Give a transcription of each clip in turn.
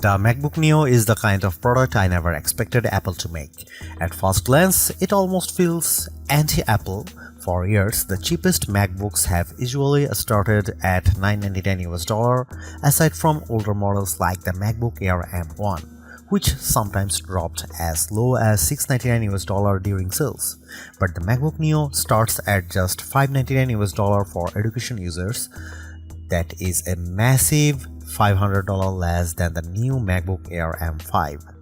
The MacBook Neo is the kind of product I never expected Apple to make. At first glance, it almost feels anti-Apple. For years, the cheapest MacBooks have usually started at $999 aside from older models like the MacBook Air M1, which sometimes dropped as low as $699 during sales. But the MacBook Neo starts at just $599 for education users. That is a massive $500 less than the new MacBook Air M5.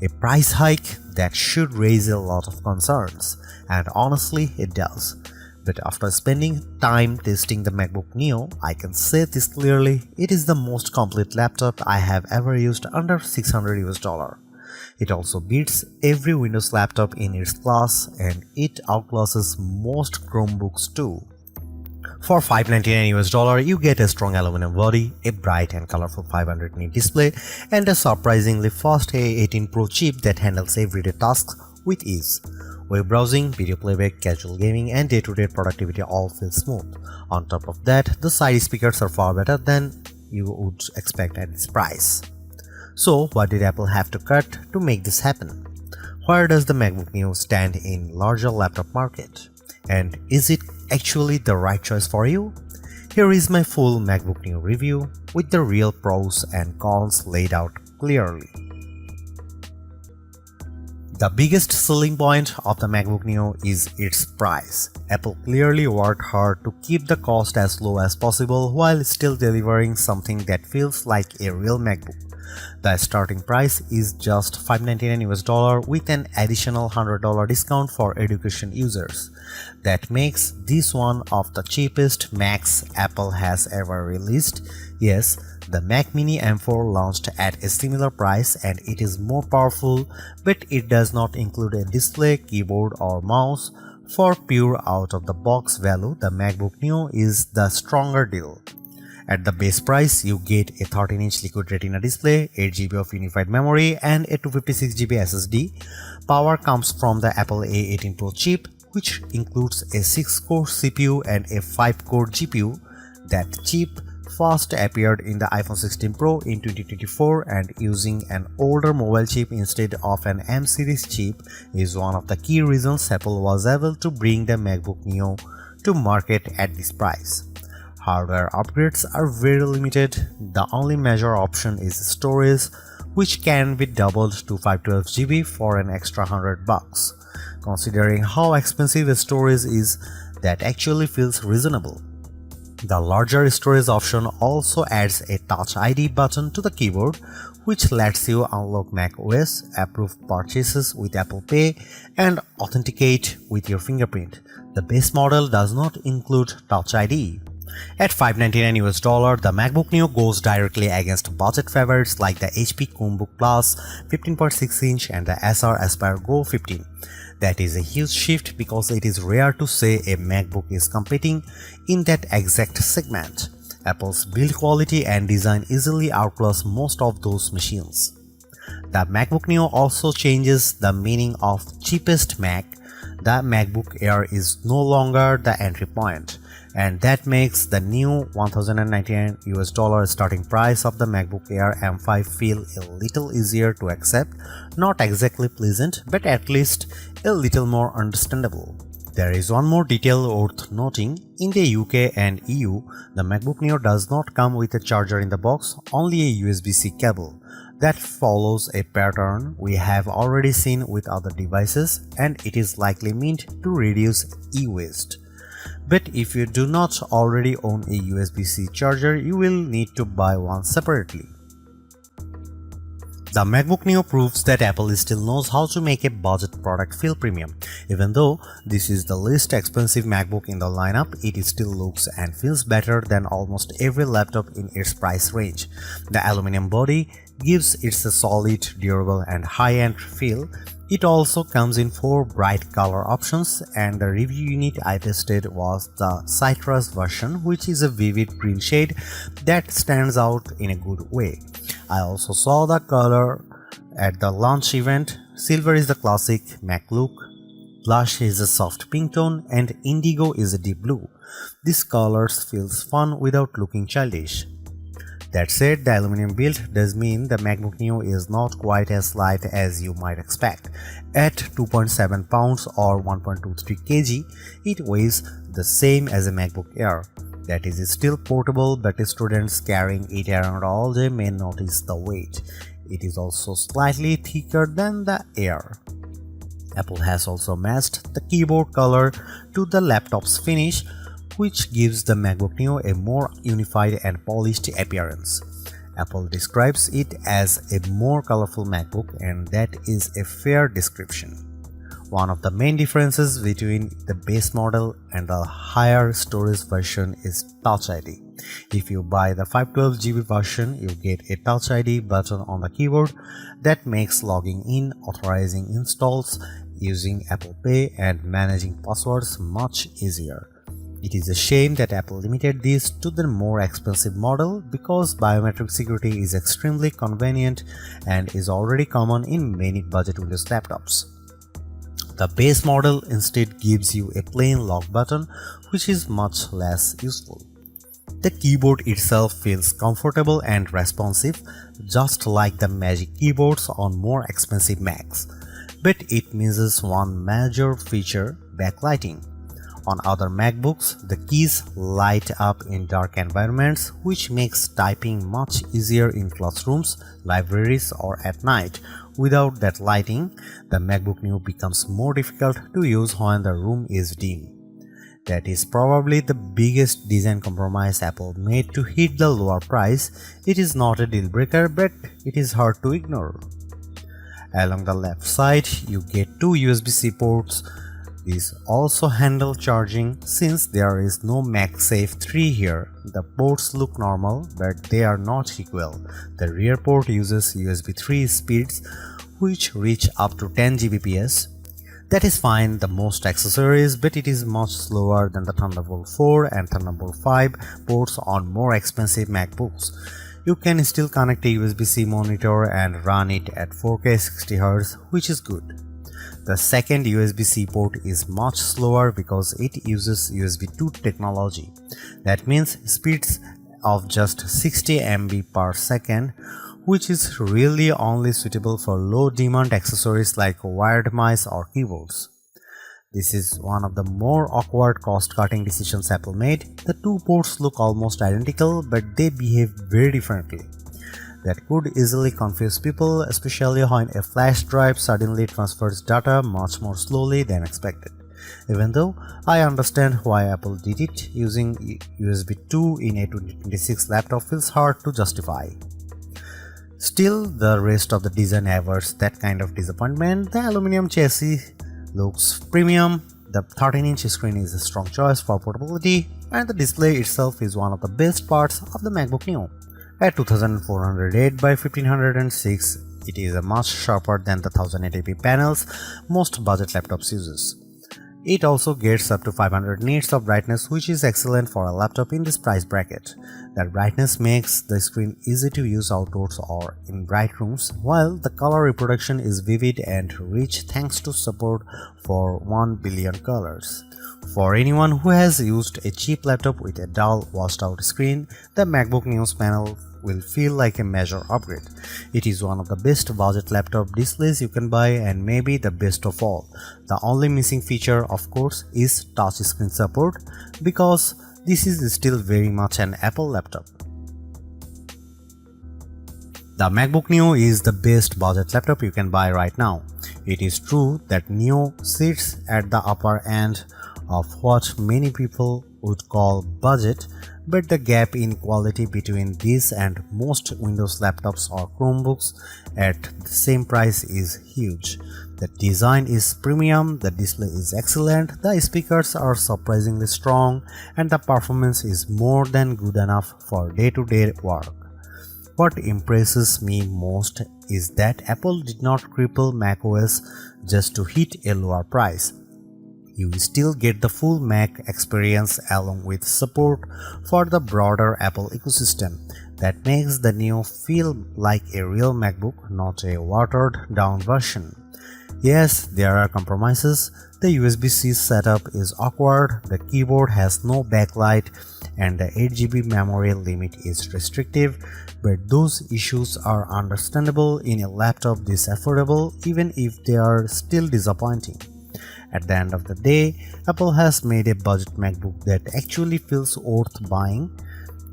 A price hike that should raise a lot of concerns, and honestly it does. But after spending time testing the MacBook Neo, I can say this clearly, it is the most complete laptop I have ever used under $600. It also beats every Windows laptop in its class, and it outclasses most Chromebooks too. For $599 you get a strong aluminum body, a bright and colorful 500 nit display, and a surprisingly fast A18 Pro chip that handles everyday tasks with ease. Web browsing, video playback, casual gaming, and day-to-day productivity all feel smooth. On top of that, the side speakers are far better than you would expect at this price. So what did Apple have to cut to make this happen? Where does the MacBook Neo stand in larger laptop market? And is it actually the right choice for you? Here is my full MacBook Neo review with the real pros and cons laid out clearly. The biggest selling point of the MacBook Neo is its price. Apple clearly worked hard to keep the cost as low as possible while still delivering something that feels like a real MacBook. The starting price is just $599 with an additional $100 discount for education users. That makes this one of the cheapest Macs Apple has ever released. Yes, the Mac Mini M4 launched at a similar price and it is more powerful, but it does not include a display, keyboard or mouse. For pure out-of-the-box value, the MacBook Neo is the stronger deal. At the base price, you get a 13-inch Liquid Retina display, 8GB of unified memory, and a 256GB SSD. Power comes from the Apple A18 Pro chip, which includes a 6-core CPU and a 5-core GPU. That chip first appeared in the iPhone 16 Pro in 2024, and using an older mobile chip instead of an M series chip is one of the key reasons Apple was able to bring the MacBook Neo to market at this price. Hardware upgrades are very limited. The only major option is storage, which can be doubled to 512GB for an extra $100. Considering how expensive storage is, that actually feels reasonable. The larger storage option also adds a Touch ID button to the keyboard, which lets you unlock macOS, approve purchases with Apple Pay, and authenticate with your fingerprint. The base model does not include Touch ID. At $599, the MacBook Neo goes directly against budget favorites like the HP Chromebook Plus 15.6-inch and the Acer Aspire Go 15. That is a huge shift because it is rare to say a MacBook is competing in that exact segment. Apple's build quality and design easily outclass most of those machines. The MacBook Neo also changes the meaning of cheapest Mac. The MacBook Air is no longer the entry point, and that makes the new $1,099 starting price of the MacBook Air M5 feel a little easier to accept, not exactly pleasant, but at least a little more understandable. There is one more detail worth noting. In the UK and EU, the MacBook Neo does not come with a charger in the box, only a USB-C cable. That follows a pattern we have already seen with other devices, and it is likely meant to reduce e-waste. But if you do not already own a USB-C charger, you will need to buy one separately. The MacBook Neo proves that Apple still knows how to make a budget product feel premium. Even though this is the least expensive MacBook in the lineup, it still looks and feels better than almost every laptop in its price range. The aluminum body gives it a solid, durable and high-end feel. It also comes in 4 bright color options, and the review unit I tested was the Citrus version, which is a vivid green shade that stands out in a good way. I also saw the color at the launch event. Silver is the classic Mac look, blush is a soft pink tone, and indigo is a deep blue. These colors feels fun without looking childish. That said, the aluminum build does mean the MacBook Neo is not quite as light as you might expect. At 2.7 pounds or 1.23 kg, it weighs the same as a MacBook Air. That is still portable, but students carrying it around all day may notice the weight. It is also slightly thicker than the Air. Apple has also matched the keyboard color to the laptop's finish, which gives the MacBook Neo a more unified and polished appearance. Apple describes it as a more colorful MacBook, and that is a fair description. One of the main differences between the base model and the higher storage version is Touch ID. If you buy the 512GB version, you get a Touch ID button on the keyboard that makes logging in, authorizing installs, using Apple Pay, and managing passwords much easier. It is a shame that Apple limited this to the more expensive model because biometric security is extremely convenient and is already common in many budget Windows laptops. The base model instead gives you a plain lock button, which is much less useful. The keyboard itself feels comfortable and responsive, just like the Magic keyboards on more expensive Macs, but it misses one major feature: backlighting. On other MacBooks, the keys light up in dark environments, which makes typing much easier in classrooms, libraries, or at night. Without that lighting, the MacBook Neo becomes more difficult to use when the room is dim. That is probably the biggest design compromise Apple made to hit the lower price. It is not a deal breaker, but it is hard to ignore. Along the left side, you get two USB-C ports. These also handle charging. Since there is no MagSafe 3 here, the ports look normal, but they are not equal. The rear port uses USB 3 speeds, which reach up to 10 Gbps. That is fine the most accessories, but it is much slower than the Thunderbolt 4 and Thunderbolt 5 ports on more expensive MacBooks. You can still connect a USB-C monitor and run it at 4K 60Hz, which is good. The second USB-C port is much slower because it uses USB 2 technology. That means speeds of just 60 MB per second, which is really only suitable for low-demand accessories like wired mice or keyboards. This is one of the more awkward cost-cutting decisions Apple made. The two ports look almost identical, but they behave very differently. That could easily confuse people, especially when a flash drive suddenly transfers data much more slowly than expected. Even though I understand why Apple did it, using USB 2 in a 2026 laptop feels hard to justify. Still, the rest of the design avers that kind of disappointment. The aluminum chassis looks premium, the 13-inch screen is a strong choice for portability, and the display itself is one of the best parts of the MacBook Neo. At 2408 by 1506, it is much sharper than the 1080p panels most budget laptops uses. It also gets up to 500 nits of brightness, which is excellent for a laptop in this price bracket. That brightness makes the screen easy to use outdoors or in bright rooms, while the color reproduction is vivid and rich thanks to support for 1 billion colors. For anyone who has used a cheap laptop with a dull, washed-out screen, the MacBook Neo's panel will feel like a major upgrade. It is one of the best budget laptop displays you can buy and maybe the best of all. The only missing feature, of course, is touchscreen support, because this is still very much an Apple laptop. The MacBook Neo is the best budget laptop you can buy right now. It is true that Neo sits at the upper end of what many people would call budget, but the gap in quality between this and most Windows laptops or Chromebooks at the same price is huge. The design is premium, the display is excellent, the speakers are surprisingly strong, and the performance is more than good enough for day-to-day work. What impresses me most is that Apple did not cripple macOS just to hit a lower price. You still get the full Mac experience along with support for the broader Apple ecosystem. That makes the Neo feel like a real MacBook, not a watered-down version. Yes, there are compromises. The USB-C setup is awkward, the keyboard has no backlight, and the 8 GB memory limit is restrictive, but those issues are understandable in a laptop this affordable, even if they are still disappointing. At the end of the day, Apple has made a budget MacBook that actually feels worth buying.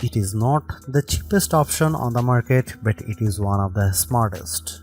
It is not the cheapest option on the market, but it is one of the smartest.